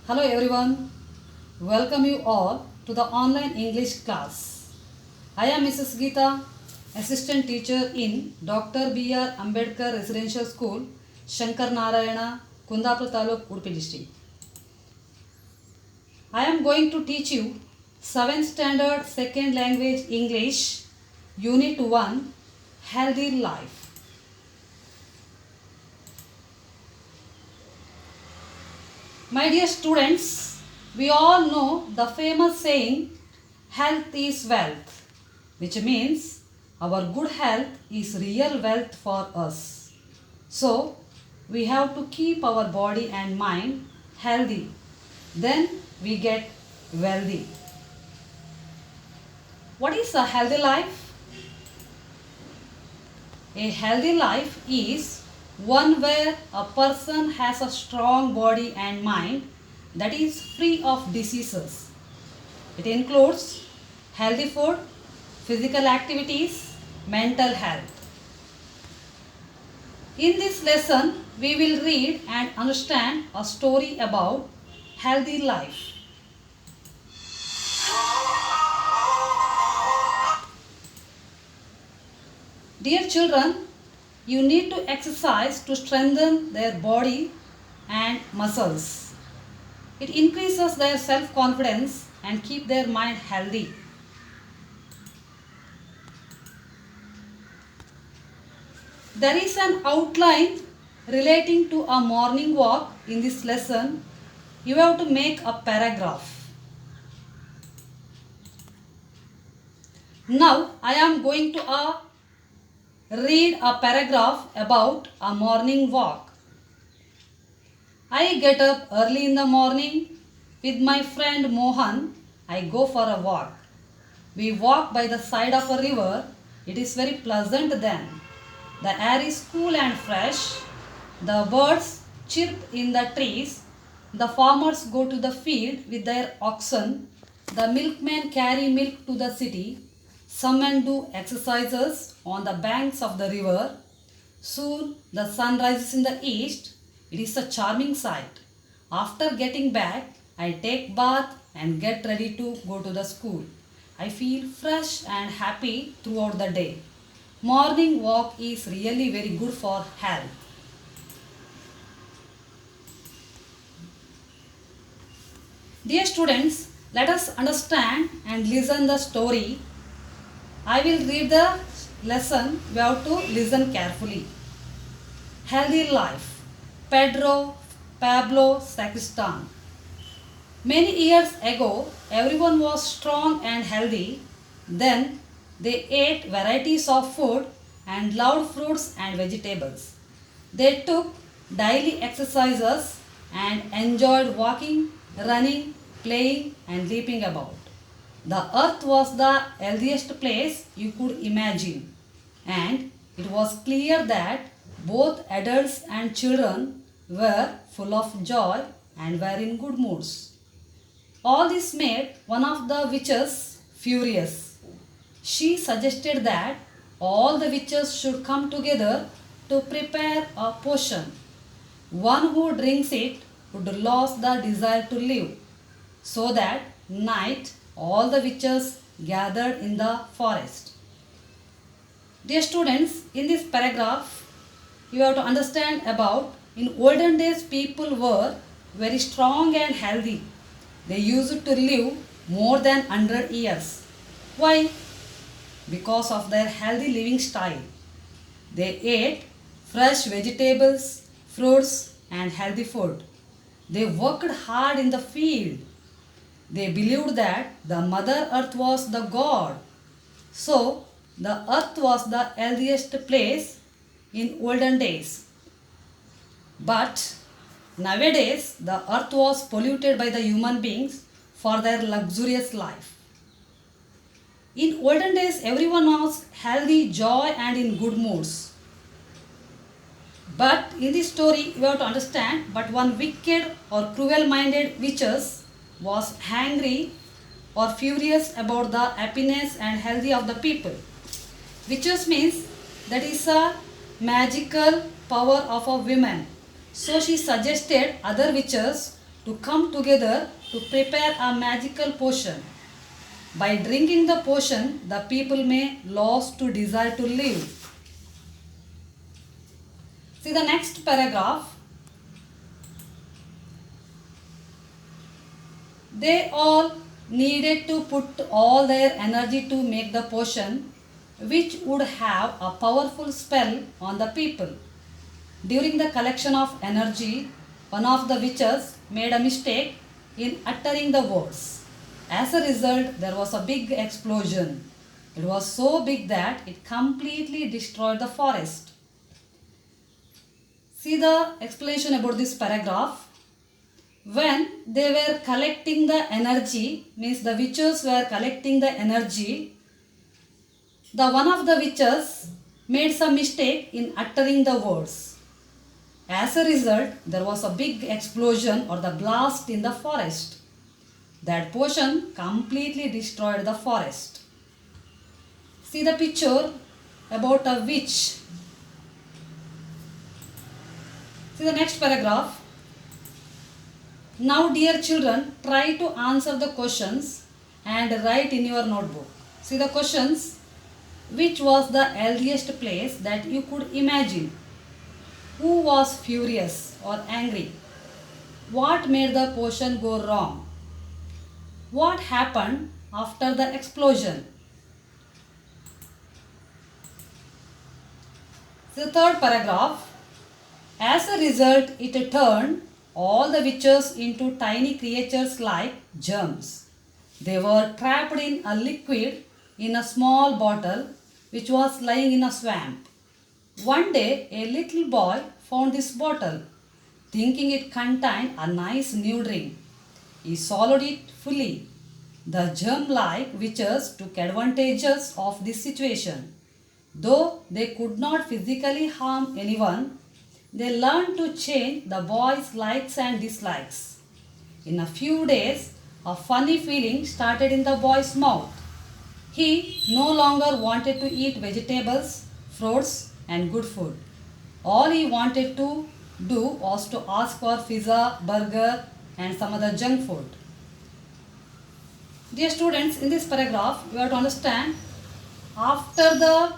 Hello everyone, welcome you all to the online English class. I am Mrs. Geeta, Assistant Teacher in Dr. B.R. Ambedkar Residential School, Shankar Narayana, Kundapur Taluk, Udupi District. I am going to teach you 7th Standard Second Language English, Unit 1, Healthy Life. My dear students, we all know the famous saying, health is wealth, which means our good health is real wealth for us. So, we have to keep our body and mind healthy. Then we get wealthy. What is a healthy life? A healthy life is one where a person has a strong body and mind that is free of diseases. It includes healthy food, physical activities, mental health. In this lesson, we will read and understand a story about healthy life. Dear children, you need to exercise to strengthen their body and muscles. It increases their self-confidence and keep their mind healthy. There is an outline relating to a morning walk in this lesson. You have to make a paragraph. Now I am going to read a paragraph about a morning walk. I get up early in the morning. With my friend Mohan, I go for a walk. We walk by the side of a river. It is very pleasant then. The air is cool and fresh. The birds chirp in the trees. The farmers go to the field with their oxen. The milkmen carry milk to the city. Some men do exercises on the banks of the river. Soon the sun rises in the east. It is a charming sight. After getting back, I take bath and get ready to go to the school. I feel fresh and happy throughout the day. Morning walk is really very good for health. Dear students, let us understand and listen the story. I will read the lesson. We have to listen carefully. Healthy life. Pedro Pablo Sacristan. Many years ago, everyone was strong and healthy. Then they ate varieties of food and loved fruits and vegetables. They took daily exercises and enjoyed walking, running, playing and leaping about. The earth was the healthiest place you could imagine, and it was clear that both adults and children were full of joy and were in good moods. All this made one of the witches furious. She suggested that all the witches should come together to prepare a potion. One who drinks it would lose the desire to live. So that night all the witches gathered in the forest. Dear students, in this paragraph, you have to understand about in olden days people were very strong and healthy. They used to live more than 100 years. Why? Because of their healthy living style. They ate fresh vegetables, fruits and healthy food. They worked hard in the field. They believed that the Mother Earth was the God. So, the earth was the healthiest place in olden days. But nowadays, the earth was polluted by the human beings for their luxurious life. In olden days, everyone was healthy, joy and in good moods. But in this story, you have to understand, but one wicked or cruel-minded witches was angry or furious about the happiness and healthy of the people. Witches means that is a magical power of a woman. So she suggested other witches to come together to prepare a magical potion. By drinking the potion, the people may lose to desire to live. See the next paragraph. They all needed to put all their energy to make the potion, which would have a powerful spell on the people. During the collection of energy, one of the witches made a mistake in uttering the words. As a result, there was a big explosion. It was so big that it completely destroyed the forest. See the explanation about this paragraph. When they were collecting the energy, means the witches were collecting the energy, the one of the witches made some mistake in uttering the words. As a result, there was a big explosion or the blast in the forest. That potion completely destroyed the forest. See the picture about a witch. See the next paragraph. Now, dear children, try to answer the questions and write in your notebook. See the questions. Which was the earliest place that you could imagine? Who was furious or angry? What made the potion go wrong? What happened after the explosion? The third paragraph. As a result, it turned all the witches into tiny creatures like germs. They were trapped in a liquid in a small bottle which was lying in a swamp. One day, a little boy found this bottle, thinking it contained a nice new drink. He swallowed it fully. The germ-like witches took advantages of this situation. Though they could not physically harm anyone, they learned to change the boy's likes and dislikes. In a few days, a funny feeling started in the boy's mouth. He no longer wanted to eat vegetables, fruits, and good food. All he wanted to do was to ask for pizza, burger, and some other junk food. Dear students, in this paragraph, you have to understand, after the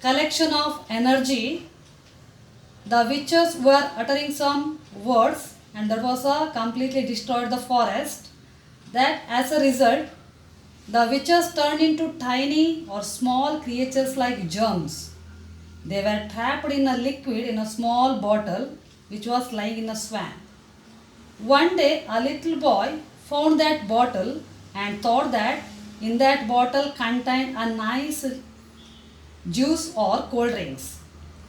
collection of energy, the witches were uttering some words and that was completely destroyed the forest. That as a result, the witches turned into tiny or small creatures like germs. They were trapped in a liquid in a small bottle which was lying in a swamp. One day, a little boy found that bottle and thought that in that bottle contained a nice juice or cold drinks.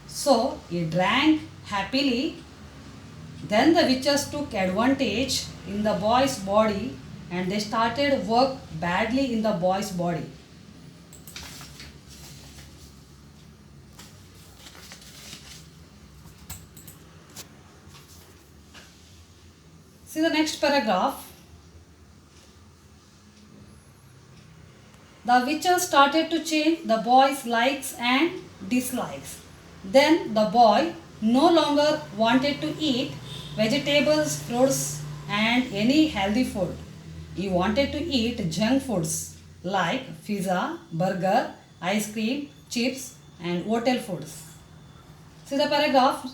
So he drank happily. Then the witches took advantage in the boy's body and they started work badly in the boy's body. See the next paragraph. The witches started to change the boy's likes and dislikes. Then the boy no longer wanted to eat vegetables, fruits and any healthy food. He wanted to eat junk foods like pizza, burger, ice cream, chips and hotel foods. See the paragraph.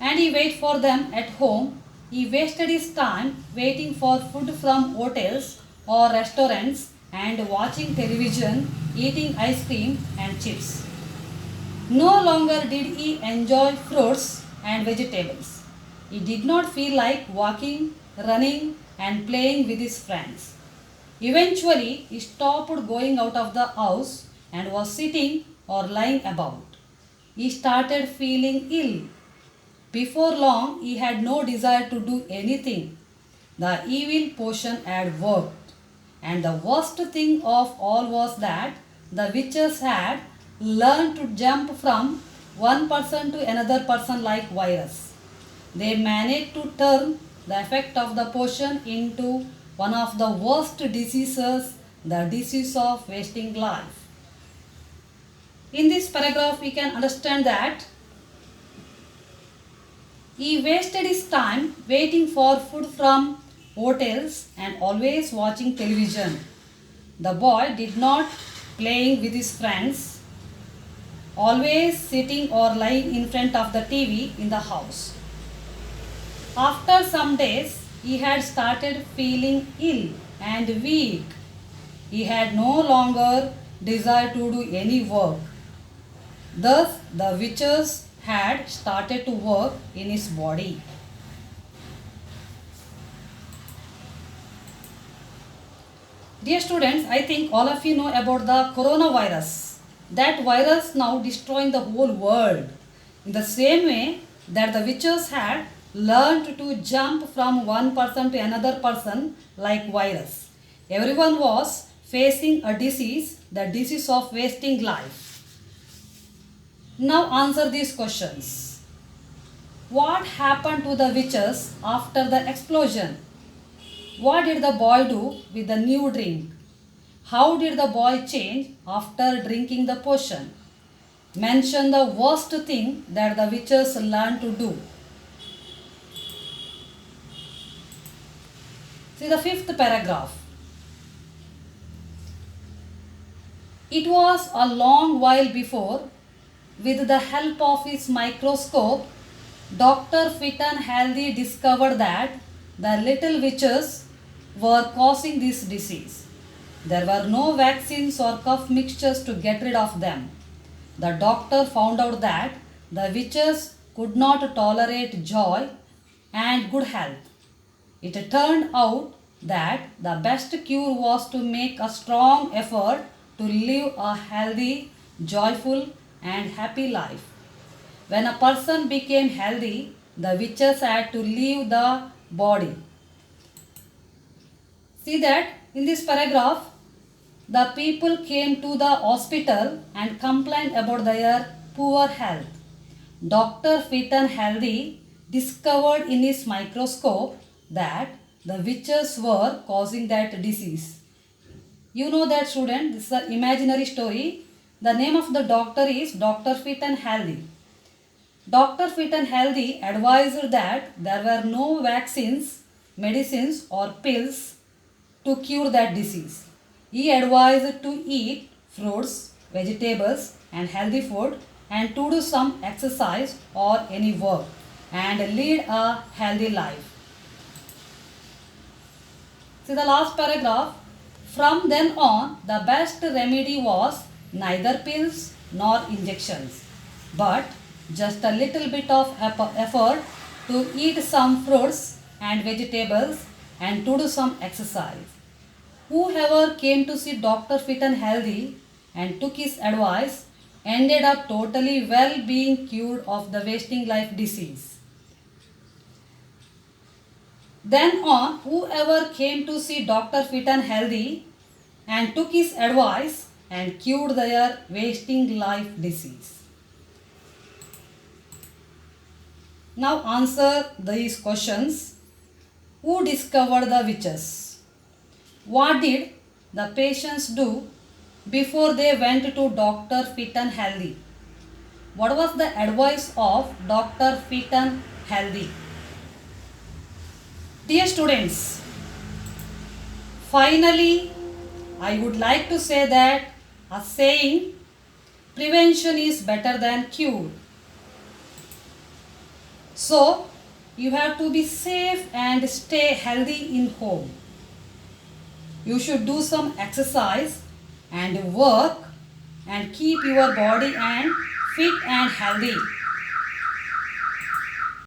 And he waited for them at home. He wasted his time waiting for food from hotels or restaurants and watching television, eating ice cream and chips. No longer did he enjoy fruits and vegetables. He did not feel like walking, running and playing with his friends. Eventually, he stopped going out of the house and was sitting or lying about. He started feeling ill. Before long, he had no desire to do anything. The evil potion had worked. And the worst thing of all was that the witches had learned to jump from one person to another person like virus. They managed to turn the effect of the potion into one of the worst diseases, the disease of wasting life. In this paragraph, we can understand that He wasted his time waiting for food from hotels and always watching television. The boy did not playing with his friends, always sitting or lying in front of the TV in the house. After some days, he had started feeling ill and weak. He had no longer desire to do any work. Thus, the witches had started to work in his body. Dear students, I think all of you know about the coronavirus. That virus now destroying the whole world. In the same way that the witches had learned to jump from one person to another person like virus. Everyone was facing a disease, the disease of wasting life. Now answer these questions. What happened to the witches after the explosion? What did the boy do with the new drink? How did the boy change after drinking the potion? Mention the worst thing that the witches learned to do. See the fifth paragraph. It was a long while before, with the help of his microscope, Dr. Fit and Healthy discovered that the little witches were causing this disease. There were no vaccines or cough mixtures to get rid of them. The doctor found out that the witches could not tolerate joy and good health. It turned out that the best cure was to make a strong effort to live a healthy, joyful, and happy life. When a person became healthy, the witches had to leave the body. See that in this paragraph, the people came to the hospital and complained about their poor health. Dr. Fit and Healthy discovered in his microscope that the witches were causing that disease. You know that, student, this is an imaginary story. The name of the doctor is Dr. Fit and Healthy. Dr. Fit and Healthy advised that there were no vaccines, medicines or pills to cure that disease. He advised to eat fruits, vegetables and healthy food and to do some exercise or any work and lead a healthy life. See the last paragraph. From then on, the best remedy was neither pills nor injections, but just a little bit of effort to eat some fruits and vegetables and to do some exercise. Whoever came to see Dr. Fit and Healthy and took his advice ended up totally well being cured of the wasting life disease. Then on, whoever came to see Dr. Fit and Healthy and took his advice and cured their wasting life disease. Now answer these questions. Who discovered the witches? What did the patients do before they went to Dr. Fit and Healthy? What was the advice of Dr. Fit and Healthy? Dear students, finally, I would like to say that a saying, prevention is better than cure. So, you have to be safe and stay healthy in home. You should do some exercise and work and keep your body and fit and healthy.